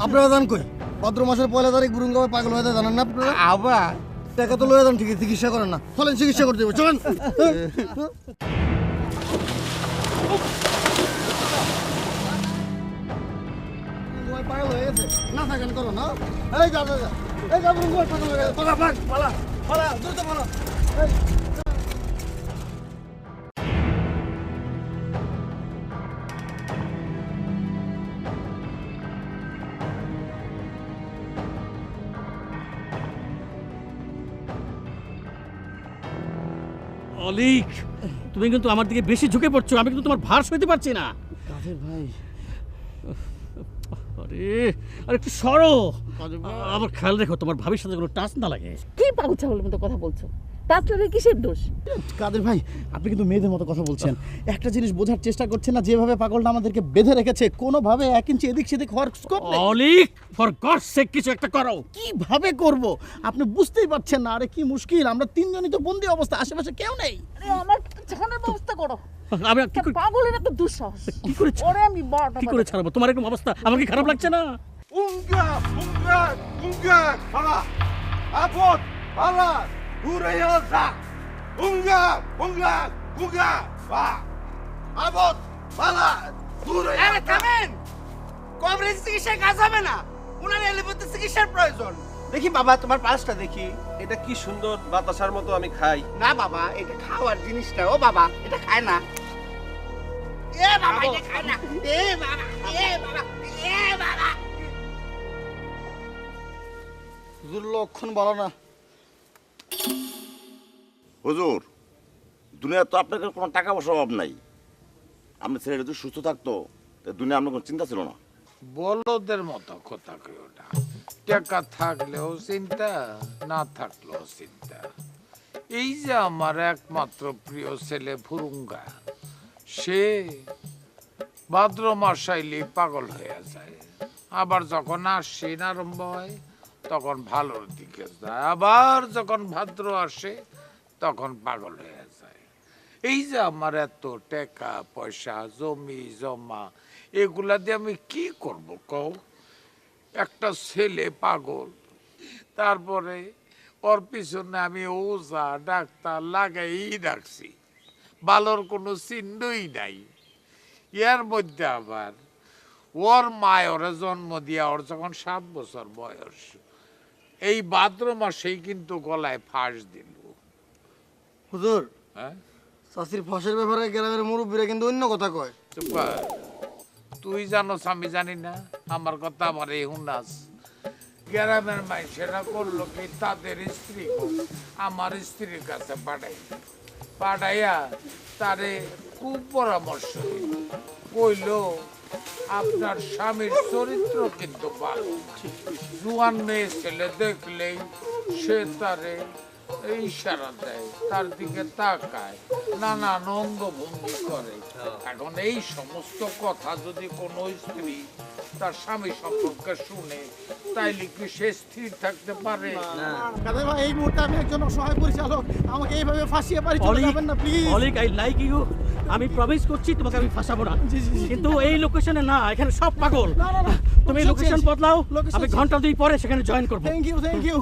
আপনারা জান কই ভাদ্র মাসের 1 তারিখ বুরুঙ্গাবে পাগল হয়ে যায় জানেন না আপনারা? আবার টাকা তো লয়ে যান ঠিকই, চিকিৎসা করেন না। চলেন চিকিৎসা করতে হবে, চলেন। পাগল হয়ে গেছে না থাকেন করো না। এই যা যা যা, এই যা বুরুঙ্গাবে পাগল হয়ে গেছে। পালা পালা পালা পালা, দ্রুত পালা। এই অলিক, তুমি কিন্তু আমার দিকে বেশি ঝুঁকে পড়ছো, আমি কিন্তু তোমার ভার সইতে পারছি না। কাদের ভাই? আরে আরে একটু সরো, আবার খেয়াল রেখো তোমার ভাবির সাথে কোনো টাচ না লাগে। কি পাগল ছাগলের মতো কথা বলছো? তাছাড়া কিসের দোষ? কাদের ভাই, আপনি কিন্তু মেয়েদের মতো কথা বলছেন। একটা জিনিস বোঝার চেষ্টা করছেন না, যেভাবে পাগলটা আমাদেরকে বেঁধে রেখেছে, কোনোভাবে 1 ইঞ্চি এদিক সেদিক হওয়ার স্কোপ নেই। অলিক, ফর গডস সেক কিছু একটা করো। কিভাবে করব আপনি বুঝতেই পারছেন না? আরে কি মুশকিল, আমরা 3 জনই তো বন্দি অবস্থা, আশেপাশে কেউ নেই। আরে আমার ছাড়ানোর ব্যবস্থা করো। আমি কি করে পাগলের একটা দুঃসাহস। কি করে ওরে আমি বড়টা কি করে ছাড়বো? তোমার এরকম অবস্থা আমার কি খারাপ লাগছে না? Unga, unga, unga, hala, apot, hala, urayasa, unga, unga, unga, ba, apot, hala, urayasa. আরে থামেন, কভারেজ চিকিৎসায় কাজ হবে না, উনার এলোপ্যাথি চিকিৎসার প্রয়োজন। দেখি বাবা তোমার পাঁচটা দেখি, এটা কি সুন্দর বাতাসার মতো আমি খাই। না বাবা, এটা খাওয়ার জিনিসটা। ও বাবা, এটা খায় না। এ বাবা, এটা খায় না। এ বাবা, এ বাবা, এ বাবা। হুজুর লক্ষণ ভালো না। হুজুর, দুনিয়া তো আপনার কোনো টাকা পয়সার অভাব নাই। আপনি ছেলে যদি সুস্থ থাকতো, দুনিয়া আপনার কোনো চিন্তা ছিল না। বলদের মতো কথা কেউ না। টাকা থাকলেও চিন্তা, না থাকলেও চিন্তা। এই যে আমার একমাত্র প্রিয় ছেলে ফুরুঙ্গা, সে ভাদ্র মাস আইলেই পাগল হয়ে যায়। আবার যখন আশ্বিন আরম্ভ হয় তখন ভালোর দিকে যায়, আবার যখন ভাদ্র আসে তখন পাগল হয়ে যায়। এই যে আমার এত টাকা পয়সা, জমি জমা, এগুলা দিয়ে আমি কি করব কও? একটা ছেলে পাগল, তারপরে ওর পিছনে আমি ওঝা ডাক্তার লাগাই রাখছি, ভালোর কোনো চিহ্নই নাই। এর মধ্যে আবার ওর মায় ওরা জন্ম দিয়া ওর যখন 7 বছর বয়স, এই ভাদ্র মাসেই কিন্তু গলায় ফাঁস দিল। হুজুর, হ্যাঁ, চাষির ফসের ব্যাপারে গ্রামের মুরব্বীরা কিন্তু অন্য কথা কয়। চুপ কর। তুই জানোস আমি জানি না? আমার কথা আমার এই হুনাস। গ্রামের মানুষেরা করলো কি, তাদের স্ত্রী আমার স্ত্রীর কাছে পাঠাইয়া তারে খুব পরামর্শ দিল। কইল আপনার স্বামীর চরিত্র কিন্তু ভালো, জুয়ান মেয়ে ছেলে দেখলেই সে তারে ইশারা দেয়, তার দিকে তাকায়, নানান অঙ্গভঙ্গি করে। এখন এই সমস্ত কথা যদি কোনো স্ত্রী তার স্বামী সম্পর্কে শুনে, তাইলে কি সে স্থির থাকতে পারে? কাদের ভাই, এই মুহূর্তে আমি একজন অসহায় পরিচালক, আমাকে এইভাবে ফাঁসিয়ে বাড়ি চলে অলিক, যাবেন না প্লিজ। অলিক, আই লাইক ইউ। আমি প্রমিস করছি তোমাকে আমি ফাঁসাবো না, কিন্তু এই লোকেশনে না, এখানে সব পাগল। তুমি লোকেশন বদলাও, আমি ঘন্টা 2 পরে সেখানে জয়েন করবো। Thank you.